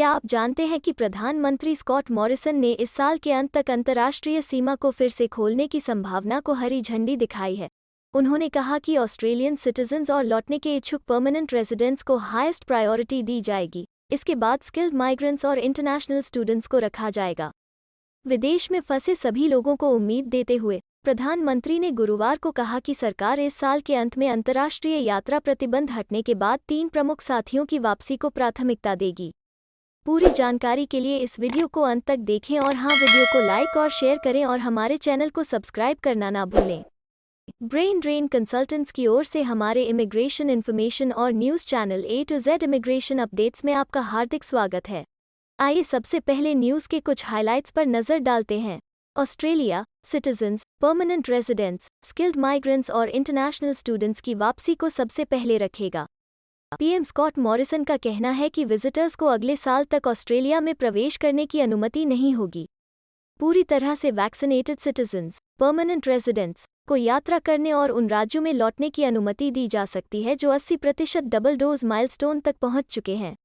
क्या आप जानते हैं कि प्रधानमंत्री स्कॉट मॉरिसन ने इस साल के अंत तक अंतर्राष्ट्रीय सीमा को फिर से खोलने की संभावना को हरी झंडी दिखाई है। उन्होंने कहा कि ऑस्ट्रेलियन सिटीजन्स और लौटने के इच्छुक परमानेंट रेजिडेंट्स को हाईएस्ट प्रायोरिटी दी जाएगी। इसके बाद स्किल्ड माइग्रेंट्स और इंटरनेशनल स्टूडेंट्स को रखा जाएगा। विदेश में फंसे सभी लोगों को उम्मीद देते हुए प्रधानमंत्री ने गुरुवार को कहा कि सरकार इस साल के अंत में अंतर्राष्ट्रीय यात्रा प्रतिबंध हटने के बाद 3 प्रमुख साथियों की वापसी को प्राथमिकता देगी। पूरी जानकारी के लिए इस वीडियो को अंत तक देखें और हाँ, वीडियो को लाइक और शेयर करें और हमारे चैनल को सब्सक्राइब करना ना भूलें। ब्रेन ड्रेन कंसल्टेंट्स की ओर से हमारे इमिग्रेशन इन्फॉर्मेशन और news channel A to Z immigration updates में आपका हार्दिक स्वागत है। आइए सबसे पहले न्यूज़ के कुछ हाइलाइट्स पर नज़र डालते हैं। Australia citizens, permanent residents, skilled migrants और इंटरनेशनल स्टूडेंट्स की वापसी को सबसे पहले रखेगा। पीएम स्कॉट मॉरिसन का कहना है कि विजिटर्स को अगले साल तक ऑस्ट्रेलिया में प्रवेश करने की अनुमति नहीं होगी। पूरी तरह से वैक्सीनेटेड सिटीजन्स, परमानेंट रेजिडेंट्स को यात्रा करने और उन राज्यों में लौटने की अनुमति दी जा सकती है जो 80% डबल डोज माइलस्टोन तक पहुंच चुके हैं।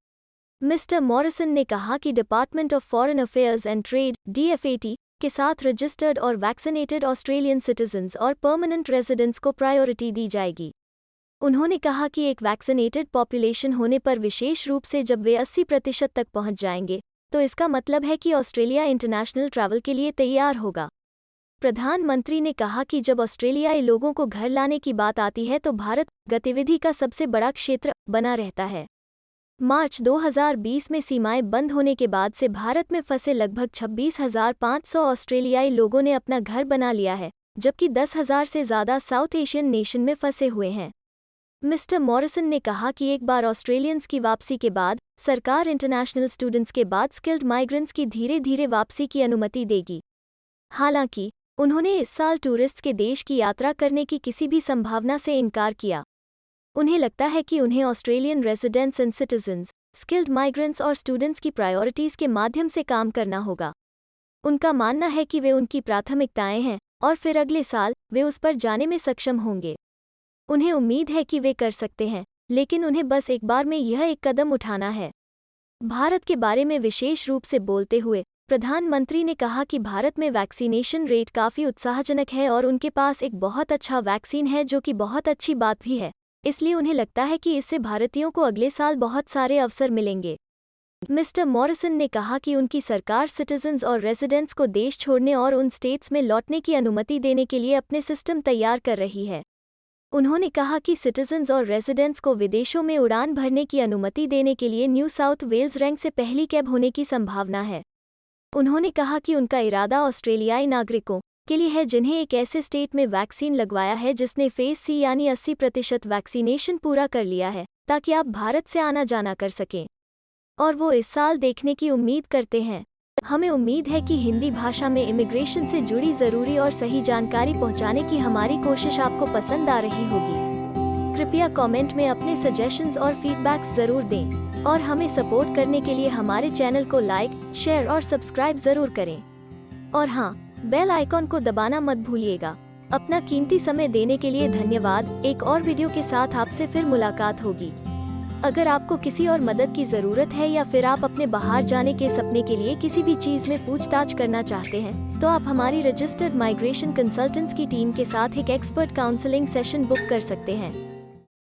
मिस्टर मॉरिसन ने कहा कि department of foreign affairs and trade DFAT के साथ रजिस्टर्ड और वैक्सीनेटेड ऑस्ट्रेलियन सिटीजन्स और परमानेंट रेजिडेंट्स को प्रायोरिटी दी जाएगी। उन्होंने कहा कि एक वैक्सीनेटेड पॉपुलेशन होने पर, विशेष रूप से जब वे 80% तक पहुंच जाएंगे, तो इसका मतलब है कि ऑस्ट्रेलिया इंटरनेशनल ट्रैवल के लिए तैयार होगा। प्रधानमंत्री ने कहा कि जब ऑस्ट्रेलियाई लोगों को घर लाने की बात आती है तो भारत गतिविधि का सबसे बड़ा क्षेत्र बना रहता है। मार्च 2020 में सीमाएं बंद होने के बाद से भारत में फंसे लगभग 26,500 ऑस्ट्रेलियाई लोगों ने अपना घर बना लिया है, जबकि 10,000 से ज़्यादा साउथ एशियन नेशन में फंसे हुए हैं। मिस्टर मॉरिसन ने कहा कि एक बार ऑस्ट्रेलियंस की वापसी के बाद सरकार इंटरनेशनल स्टूडेंट्स के बाद स्किल्ड माइग्रेंट्स की धीरे धीरे वापसी की अनुमति देगी। हालांकि उन्होंने इस साल टूरिस्ट्स के देश की यात्रा करने की किसी भी संभावना से इनकार किया। उन्हें लगता है कि उन्हें Australian residents and citizens, skilled migrants और स्टूडेंट्स की प्रायोरिटीज़ के माध्यम से काम करना होगा। उनका मानना है कि वे उनकी प्राथमिकताएं हैं और फिर अगले साल वे उस पर जाने में सक्षम होंगे। उन्हें उम्मीद है कि वे कर सकते हैं, लेकिन उन्हें बस एक बार में यह एक कदम उठाना है। भारत के बारे में विशेष रूप से बोलते हुए प्रधानमंत्री ने कहा कि भारत में वैक्सीनेशन रेट काफ़ी उत्साहजनक है और उनके पास एक बहुत अच्छा वैक्सीन है, जो कि बहुत अच्छी बात भी है। इसलिए उन्हें लगता है कि इससे भारतीयों को अगले साल बहुत सारे अवसर मिलेंगे। मिस्टर मॉरिसन ने कहा कि उनकी सरकार सिटीजन्स और रेजिडेंट्स को देश छोड़ने और उन स्टेट्स में लौटने की अनुमति देने के लिए अपने सिस्टम तैयार कर रही है। उन्होंने कहा कि सिटीजन्स और रेजिडेंट्स को विदेशों में उड़ान भरने की अनुमति देने के लिए न्यू साउथ वेल्स रैंक से पहली कैब होने की संभावना है। उन्होंने कहा कि उनका इरादा ऑस्ट्रेलियाई नागरिकों के लिए है जिन्हें एक ऐसे स्टेट में वैक्सीन लगवाया है जिसने फेज C यानी 80% वैक्सीनेशन पूरा कर लिया है, ताकि आप भारत से आना जाना कर सकें, और वो इस साल देखने की उम्मीद करते हैं। हमें उम्मीद है कि हिंदी भाषा में इमिग्रेशन से जुड़ी ज़रूरी और सही जानकारी पहुंचाने की हमारी कोशिश आपको पसंद आ रही होगी। कृपया कमेंट में अपने सजेशंस और फीडबैक्स ज़रूर दें और हमें सपोर्ट करने के लिए हमारे चैनल को लाइक, शेयर और सब्सक्राइब ज़रूर करें। और हाँ, बेल आइकॉन को दबाना मत भूलिएगा। अपना कीमती समय देने के लिए धन्यवाद। एक और वीडियो के साथ आपसे फिर मुलाकात होगी। अगर आपको किसी और मदद की ज़रूरत है या फिर आप अपने बाहर जाने के सपने के लिए किसी भी चीज़ में पूछताछ करना चाहते हैं, तो आप हमारी रजिस्टर्ड माइग्रेशन कंसल्टेंट्स की टीम के साथ एक एक्सपर्ट काउंसलिंग सेशन बुक कर सकते हैं।